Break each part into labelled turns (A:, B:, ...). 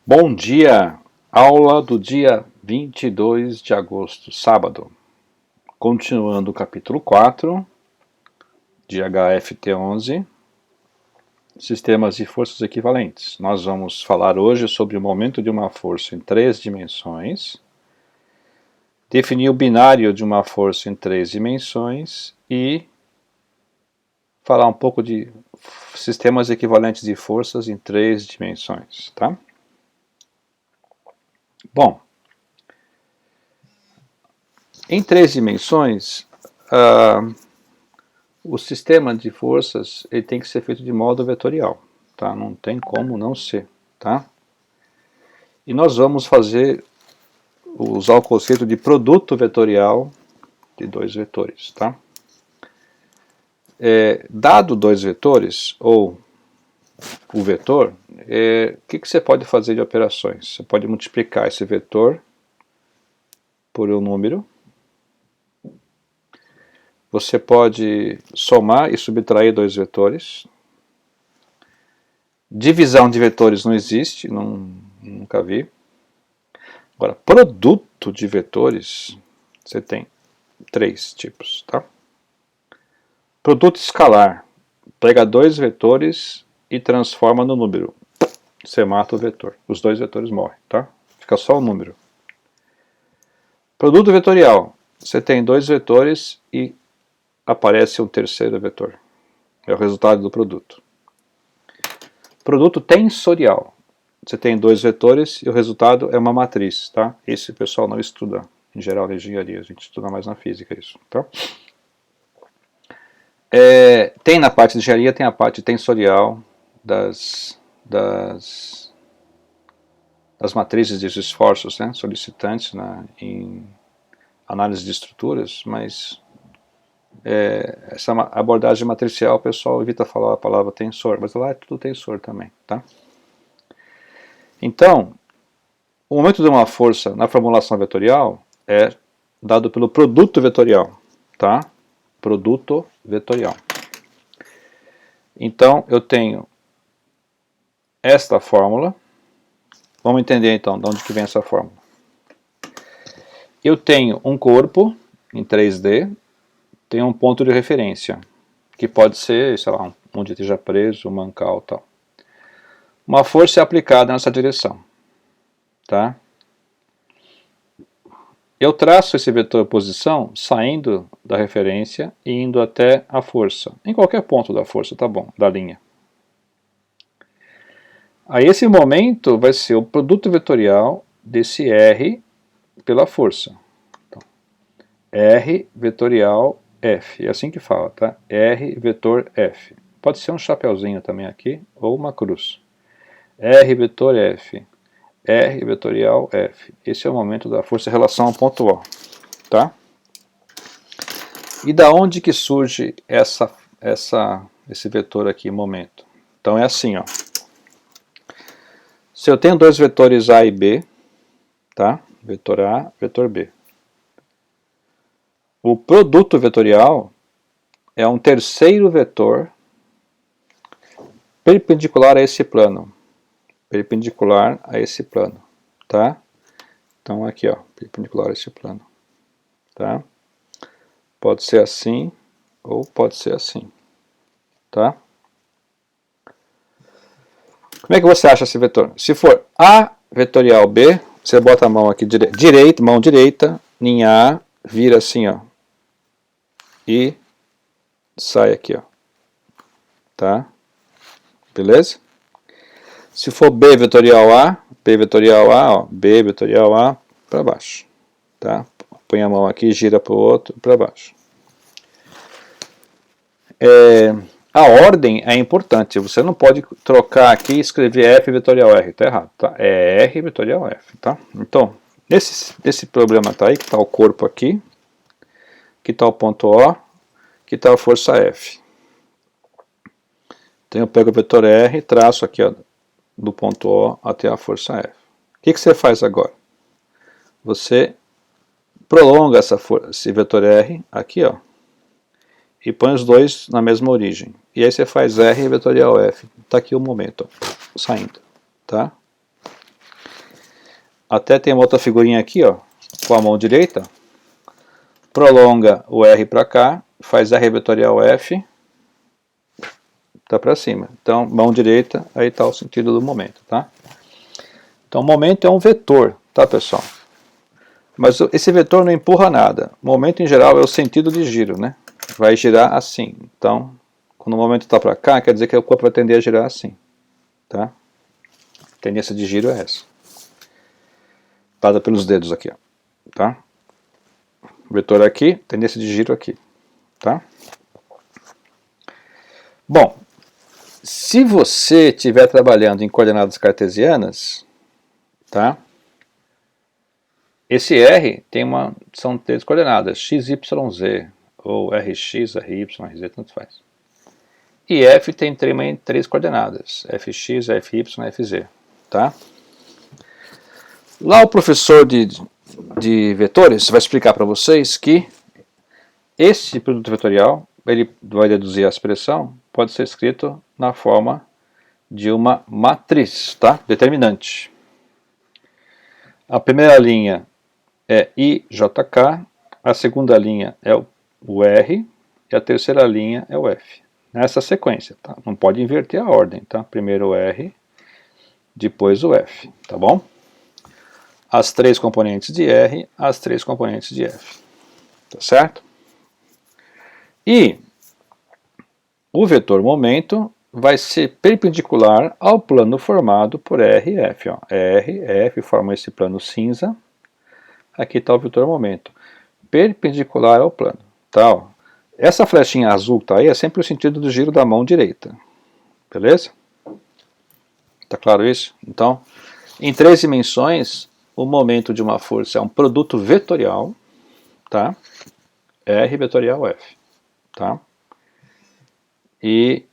A: Bom dia! Aula do dia 22 de agosto, sábado. Continuando o capítulo 4 de HFT11, Sistemas de Forças Equivalentes. Nós vamos falar hoje sobre o momento de uma força em 3 dimensões, definir o binário de uma força em 3 dimensões e falar um pouco de sistemas equivalentes de forças em 3 dimensões, tá? Bom, em 3 dimensões, o sistema de forças ele tem que ser feito de modo vetorial, tá? Não tem como não ser, tá? E nós vamos usar o conceito de produto vetorial de dois vetores, tá? Dado dois vetores, ou o vetor, o que você pode fazer de operações? Você pode multiplicar esse vetor por um número. Você pode somar e subtrair dois vetores. Divisão de vetores não existe, nunca vi. Agora, produto de vetores, você tem 3 tipos, tá? Produto escalar, pega dois vetores e transforma no número. Você mata o vetor, os dois vetores morrem, tá? Fica só o número. Produto vetorial, você tem dois vetores e aparece um terceiro vetor. É o resultado do produto. Produto tensorial, você tem dois vetores e o resultado é uma matriz, tá? Esse o pessoal não estuda, em geral, na engenharia, a gente estuda mais na física isso, tá? Tem na parte de engenharia, tem a parte tensorial das matrizes de esforços, né, solicitantes em análise de estruturas, mas essa abordagem matricial o pessoal evita falar a palavra tensor, mas lá é tudo tensor também, tá? Então, o momento de uma força na formulação vetorial é dado pelo produto vetorial, tá? Produto vetorial. Então, eu tenho esta fórmula. Vamos entender então de onde que vem essa fórmula. Eu tenho um corpo em 3D, tenho um ponto de referência, que pode ser, sei lá, onde esteja preso, um mancal, tal. Uma força é aplicada nessa direção, tá? Eu traço esse vetor posição saindo da referência e indo até a força. Em qualquer ponto da força, tá bom, da linha. Aí esse momento vai ser o produto vetorial desse R pela força. Então, R vetorial F, é assim que fala, tá? R vetor F. Pode ser um chapeuzinho também aqui, ou uma cruz. R vetor F. R vetorial F. Esse é o momento da força em relação ao ponto O, tá? E da onde que surge esse vetor aqui, momento? Então é assim, ó. Se eu tenho dois vetores A e B, tá? Vetor A, vetor B. O produto vetorial é um terceiro vetor perpendicular a esse plano. Perpendicular a esse plano, tá? Então aqui, ó, perpendicular a esse plano, tá? Pode ser assim ou pode ser assim, tá? Como é que você acha esse vetor? Se for A vetorial B, você bota a mão aqui direita, mão direita, em A, vira assim, ó, e sai aqui, ó, tá? Beleza? Se for B vetorial A, ó, B vetorial A para baixo, tá? Põe a mão aqui, gira para o outro, para baixo. A ordem é importante, você não pode trocar aqui e escrever F vetorial R, tá errado, tá? É R vetorial F, tá? Então, nesse problema tá aí, que tá o corpo aqui, que tá o ponto O, que tá a força F. Então eu pego o vetor R, traço aqui, ó, do ponto O até a força F. O que você faz agora? Você prolonga esse vetor R aqui, ó, e põe os dois na mesma origem. E aí você faz R vetorial F. Está aqui o momento, ó, saindo, tá? até tem uma outra figurinha aqui, ó, com a mão direita, prolonga o R para cá, faz R vetorial F, tá para cima. Então, mão direita, aí está o sentido do momento, tá? Então, o momento é um vetor, tá, pessoal? Mas esse vetor não empurra nada. O momento, em geral, é o sentido de giro, né? Vai girar assim. Então, quando o momento está para cá, quer dizer que o corpo vai tender a girar assim, tá? A tendência de giro é essa. Dada pelos dedos aqui, ó, tá? Vetor aqui, tendência de giro aqui, tá? Bom, se você estiver trabalhando em coordenadas cartesianas, tá? Esse R são 3 coordenadas, x, y, z, ou rx, ry, rz, tanto faz. E F tem também 3 coordenadas, fx, fy, fz, tá? Lá o professor de vetores vai explicar para vocês que esse produto vetorial, ele vai deduzir a expressão, pode ser escrito na forma de uma matriz, tá? Determinante. A primeira linha é IJK, a segunda linha é o R e a terceira linha é o F. Nessa sequência, tá? Não pode inverter a ordem, tá? Primeiro o R, depois o F, tá bom? As 3 componentes de R, as 3 componentes de F, tá certo? E o vetor momento vai ser perpendicular ao plano formado por R e F. Ó. R e F formam esse plano cinza. Aqui está o vetor momento. Perpendicular ao plano. Tá, ó. Essa flechinha azul que está aí é sempre o sentido do giro da mão direita. Beleza? Tá claro isso? Então, em 3 dimensões, o momento de uma força é um produto vetorial, tá? R vetorial F. Tá? E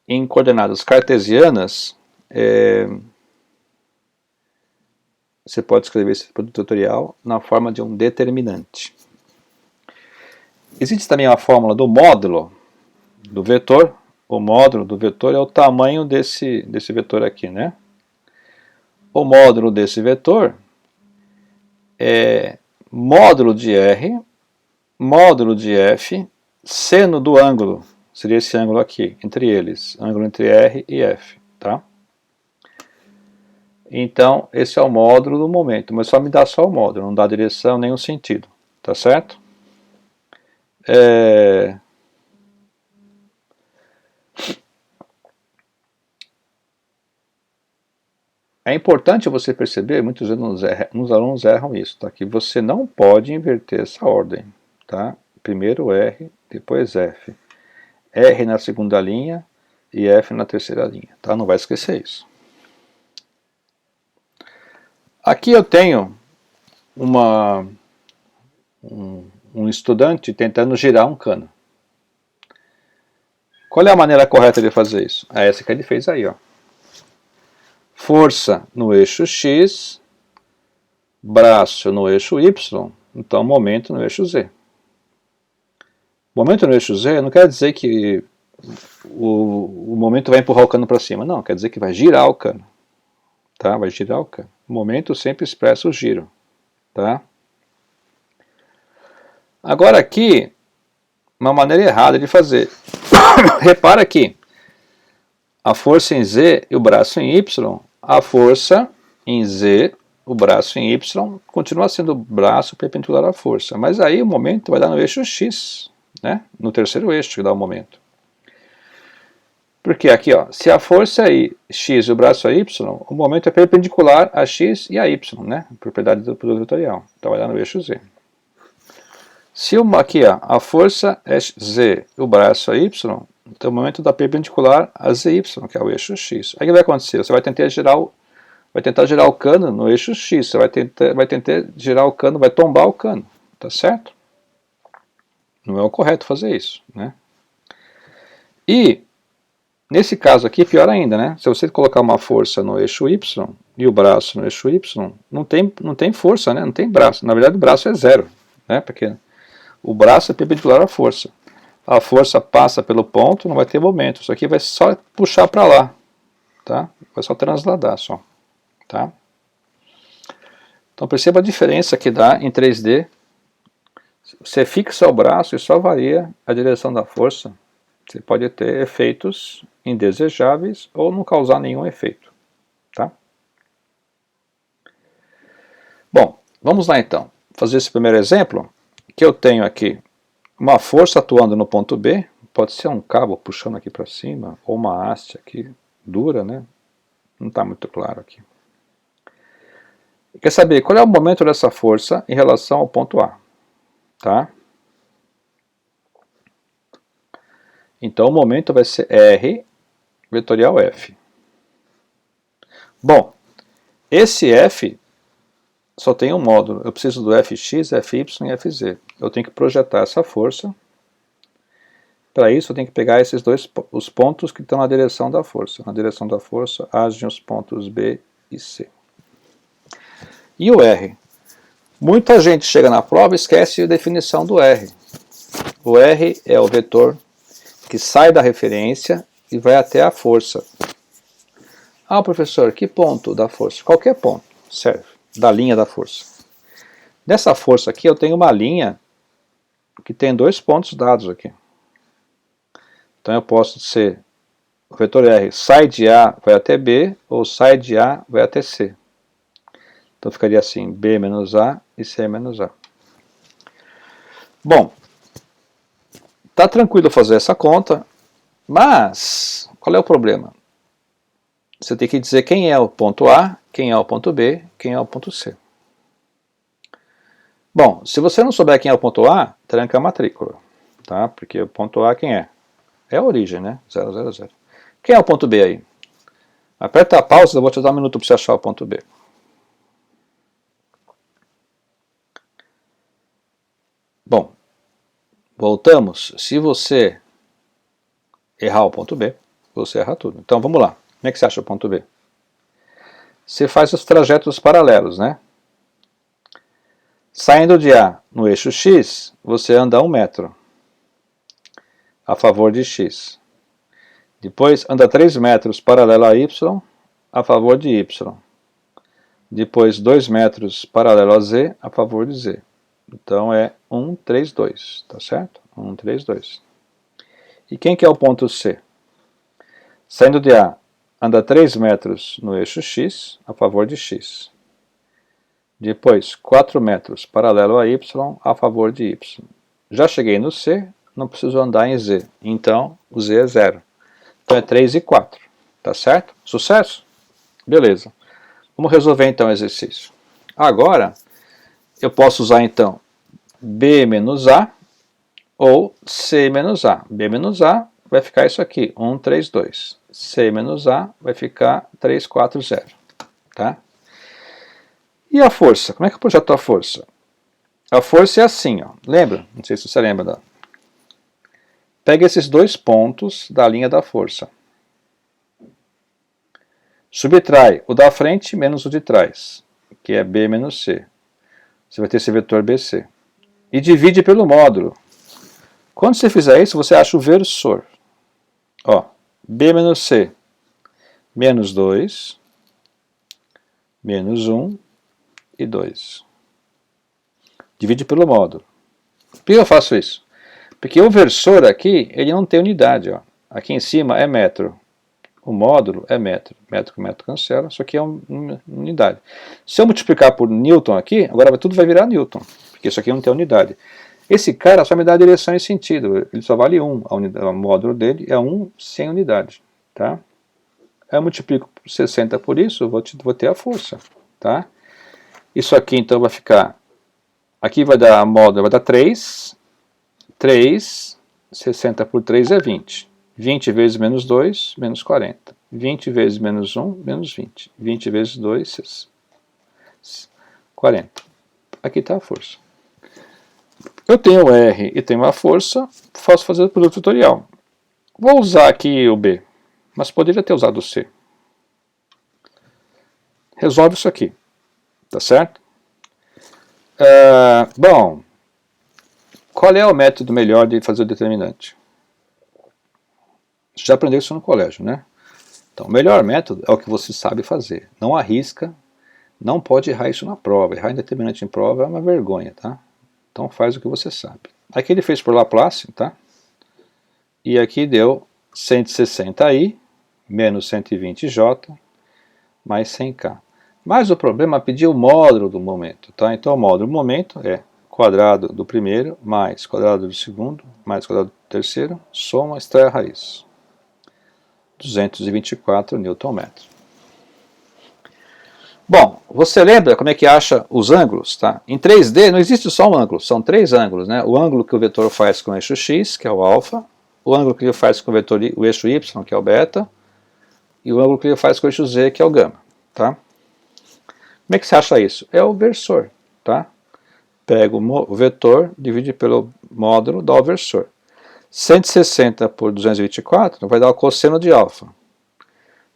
A: em coordenadas cartesianas, você pode escrever esse produto vetorial na forma de um determinante. Existe também a fórmula do módulo do vetor. O módulo do vetor é o tamanho desse vetor aqui, né? O módulo desse vetor é módulo de R, módulo de F, seno do ângulo. Seria esse ângulo aqui, entre eles, ângulo entre R e F, tá? Então, esse é o módulo do momento, mas só me dá só o módulo, não dá direção nem o sentido, tá certo? É importante você perceber, muitos alunos erram isso, tá? Que você não pode inverter essa ordem, tá? Primeiro R, depois F. R na segunda linha e F na terceira linha, tá? Não vai esquecer isso. Aqui eu tenho um estudante tentando girar um cano. Qual é a maneira correta de fazer isso? É essa que ele fez aí, ó. Força no eixo X, braço no eixo Y, então momento no eixo Z. Momento no eixo Z não quer dizer que o momento vai empurrar o cano para cima, não, quer dizer que vai girar o cano. Tá? Vai girar o cano. O momento sempre expressa o giro. Tá? Agora aqui, uma maneira errada de fazer. Repara que a força em Z e o braço em Y, a força em Z, o braço em Y, continua sendo o braço perpendicular à força. Mas aí o momento vai dar no eixo X, né? No terceiro eixo que dá o momento. Porque aqui, ó, se a força é X e o braço é Y, o momento é perpendicular a X e a Y, né? Propriedade do produto vetorial. Então vai dar no eixo Z. Se aqui, ó, a força é Z e o braço é Y, então o momento dá perpendicular a ZY, que é o eixo X. Aí o que vai acontecer? Você vai tentar girar o cano no eixo X, você vai tentar girar o cano, vai tombar o cano, tá certo? Não é o correto fazer isso, né? E nesse caso aqui, pior ainda, né? Se você colocar uma força no eixo Y e o braço no eixo Y, não tem força, né? Não tem braço. Na verdade, o braço é zero, né? Porque o braço é perpendicular à força. A força passa pelo ponto, não vai ter momento. Isso aqui vai só puxar para lá, tá? Vai só transladar, só, tá? Então perceba a diferença que dá em 3D. Você fixa o braço e só varia a direção da força. Você pode ter efeitos indesejáveis ou não causar nenhum efeito. Tá? Bom, vamos lá então. Fazer esse primeiro exemplo, que eu tenho aqui uma força atuando no ponto B, pode ser um cabo puxando aqui para cima, ou uma haste aqui, dura, né? Não está muito claro aqui. Quer saber qual é o momento dessa força em relação ao ponto A? Tá? Então o momento vai ser R vetorial F. Bom, esse F só tem um módulo. Eu preciso do Fx, Fy e Fz. Eu tenho que projetar essa força. Para isso eu tenho que pegar esses os pontos que estão na direção da força. Na direção da força agem os pontos B e C. E o R? Muita gente chega na prova e esquece a definição do R. O R é o vetor que sai da referência e vai até a força. Ah, professor, que ponto da força? Qualquer ponto serve, da linha da força. Nessa força aqui eu tenho uma linha que tem dois pontos dados aqui. Então eu posso ser, o vetor R sai de A, vai até B, ou sai de A, vai até C. Então ficaria assim, B menos A e C menos A. Bom, tá tranquilo fazer essa conta, mas qual é o problema? Você tem que dizer quem é o ponto A, quem é o ponto B, quem é o ponto C. Bom, se você não souber quem é o ponto A, tranca a matrícula, tá? Porque o ponto A quem é? É a origem, né? 0, 0, 0. Quem é o ponto B aí? Aperta a pausa, eu vou te dar um minuto para você achar o ponto B. Bom, voltamos. Se você errar o ponto B, você erra tudo. Então vamos lá. Como é que você acha o ponto B? Você faz os trajetos paralelos, né? Saindo de A no eixo X, você anda 1 metro a favor de X. Depois anda 3 metros paralelo a Y a favor de Y. Depois 2 metros paralelo a Z a favor de Z. Então é 1, 3, 2, tá certo? 1, 3, 2. E quem que é o ponto C? Saindo de A, anda 3 metros no eixo X a favor de X. Depois 4 metros paralelo a Y a favor de Y. Já cheguei no C, não preciso andar em Z. Então o Z é 0. Então é 3 e 4. Tá certo? Sucesso? Beleza. Vamos resolver então o exercício. Agora, eu posso usar então B menos A ou C menos A. B menos A vai ficar isso aqui, 1, 3, 2. C menos A vai ficar 3, 4, 0. Tá? E a força? Como é que eu projeto a força? A força é assim, ó. Lembra? Não sei se você lembra. Pega esses dois pontos da linha da força. Subtrai o da frente menos o de trás, que é B menos C. Você vai ter esse vetor BC. E divide pelo módulo. Quando você fizer isso, você acha o versor. Ó, B menos C, menos 2, menos 1 e 2. Divide pelo módulo. Por que eu faço isso? Porque o versor aqui, ele não tem unidade. Ó. Aqui em cima é metro. O módulo é metro. Metro com metro cancela, isso aqui é uma unidade. Se eu multiplicar por Newton aqui, agora tudo vai virar Newton, porque isso aqui não tem unidade. Esse cara só me dá direção e sentido, ele só vale 1. O módulo dele é 1 sem unidade. Tá? Eu multiplico 60 por isso, vou ter a força. Tá? Isso aqui então vai ficar, aqui vai dar módulo, vai dar 3, 60 por 3 é 20. 20 vezes menos 2, menos 40. 20 vezes menos 1, menos 20. 20 vezes 2, 40. Aqui está a força. Eu tenho o R e tenho a força, posso fazer o produto vetorial. Vou usar aqui o B, mas poderia ter usado o C. Resolve isso aqui, tá certo? Bom, qual é o método melhor de fazer o determinante? Você já aprendeu isso no colégio, né? Então, o melhor método é o que você sabe fazer. Não arrisca, Não pode errar isso na prova. Errar em determinante em prova é uma vergonha, tá? Então faz o que você sabe. Aqui ele fez por Laplace, tá? E aqui deu 160i menos 120j mais 100k. Mas o problema é pedir o módulo do momento, tá? Então o módulo do momento é quadrado do primeiro mais quadrado do segundo mais quadrado do terceiro, soma, extrai a raiz. 224 Nm. Bom, você lembra como é que acha os ângulos? Tá? Em 3D não existe só um ângulo, são três ângulos. Né? O ângulo que o vetor faz com o eixo x, que é o alfa, o ângulo que ele faz com o eixo y, que é o beta, e o ângulo que ele faz com o eixo z, que é o gama. Tá? Como é que você acha isso? É o versor. Tá? Pega o vetor, divide pelo módulo, dá o versor. 160 por 224 vai dar o cosseno de alfa.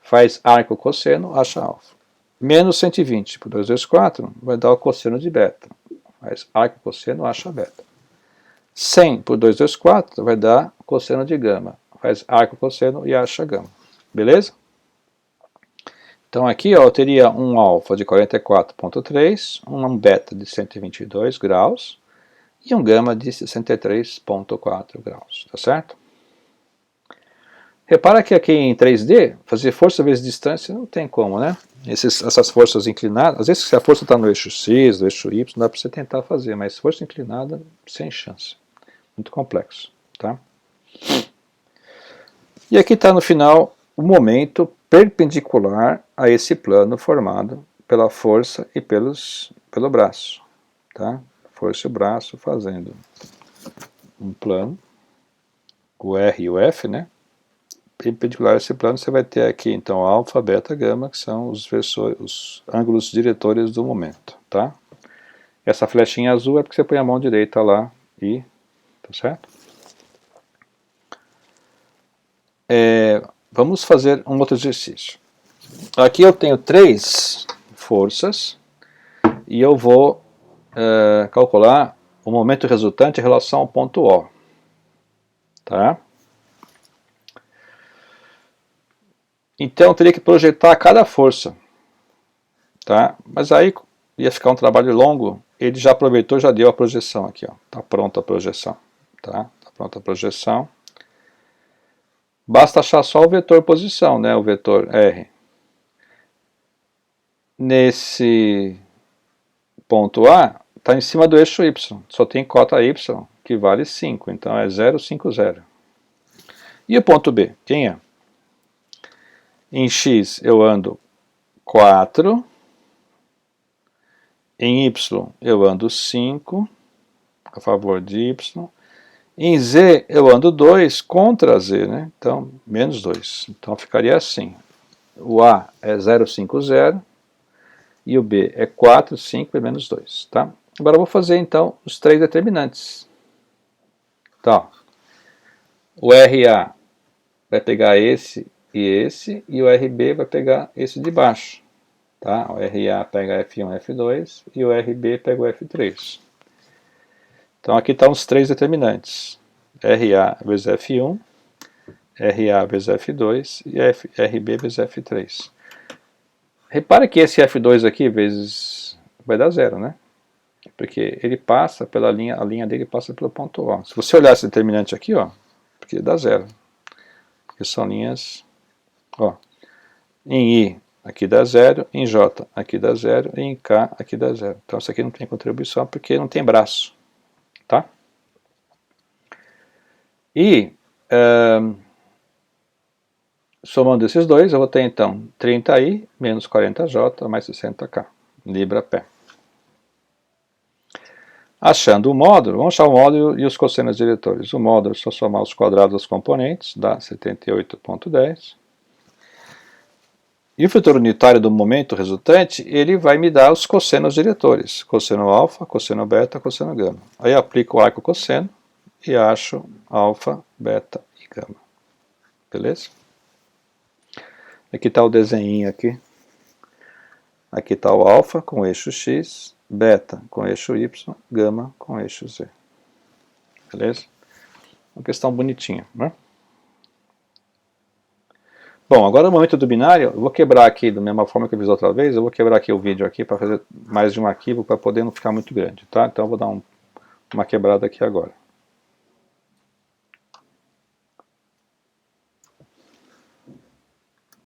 A: Faz arco cosseno, acha alfa. Menos 120 por 2 vezes 4 vai dar o cosseno de beta. Faz arco cosseno, acha beta. 100 por 2 vezes 4 vai dar cosseno de gama. Faz arco cosseno e acha gama. Beleza? Então aqui ó, eu teria um alfa de 44,3, um beta de 122 graus e um gama de 63,4 graus. Tá certo? Repara que aqui em 3D, fazer força vezes distância não tem como, né? Essas forças inclinadas, às vezes se a força está no eixo X, no eixo Y, dá para você tentar fazer, mas força inclinada, sem chance. Muito complexo, tá? E aqui está no final o momento perpendicular a esse plano formado pela força e pelo braço, tá? Força e o braço fazendo um plano, o R e o F, né? Perpendicular a esse plano, você vai ter aqui então alfa, beta, gama, que são os ângulos diretores do momento, tá? Essa flechinha azul é porque você põe a mão direita lá e, tá certo? Vamos fazer um outro exercício. Aqui eu tenho três forças e eu vou calcular o momento resultante em relação ao ponto O, tá? Então eu teria que projetar cada força, tá? Mas aí ia ficar um trabalho longo, ele já aproveitou, já deu a projeção aqui, ó. Tá pronta a projeção, tá? Tá pronta a projeção. Basta achar só o vetor posição, né? O vetor R. Nesse ponto A, está em cima do eixo Y, só tem cota Y, que vale 5, então é 0,50. E o ponto B, quem é? Em X eu ando 4, em Y eu ando 5, a favor de Y, em Z eu ando 2 contra Z, né? Então, menos 2. Então ficaria assim, o A é 0,50 e o B é 4, 5 e menos 2, tá? Agora eu vou fazer então os três determinantes. Então, o RA vai pegar esse, e o RB vai pegar esse de baixo. Tá? O RA pega F1, F2 e o RB pega o F3. Então aqui estão os três determinantes. RA vezes F1, RA vezes F2 e RB vezes F3. Repare que esse F2 aqui vezes vai dar zero, né? Porque ele passa pela linha, a linha dele passa pelo ponto O. Se você olhar esse determinante aqui, ó, porque dá zero. Porque são linhas, ó, em I aqui dá zero, em J aqui dá zero, e em K aqui dá zero. Então isso aqui não tem contribuição porque não tem braço, tá? E somando esses dois, eu vou ter então 30i menos 40j mais 60k, libra pé. Achando o módulo, vamos achar o módulo e os cossenos diretores. O módulo é só somar os quadrados dos componentes, dá 78,10. E o vetor unitário do momento resultante, ele vai me dar os cossenos diretores. Cosseno alfa, cosseno beta, cosseno gama. Aí eu aplico o arco cosseno e acho alfa, beta e gama. Beleza? Aqui está o desenho aqui. Aqui está o alfa com eixo x, beta com eixo y, gama com eixo z. Beleza? Uma questão bonitinha, né? Bom, agora no momento do binário, eu vou quebrar aqui, da mesma forma que eu fiz outra vez, eu vou quebrar aqui o vídeo aqui para fazer mais de um arquivo para poder não ficar muito grande, tá? Então eu vou dar uma quebrada aqui agora.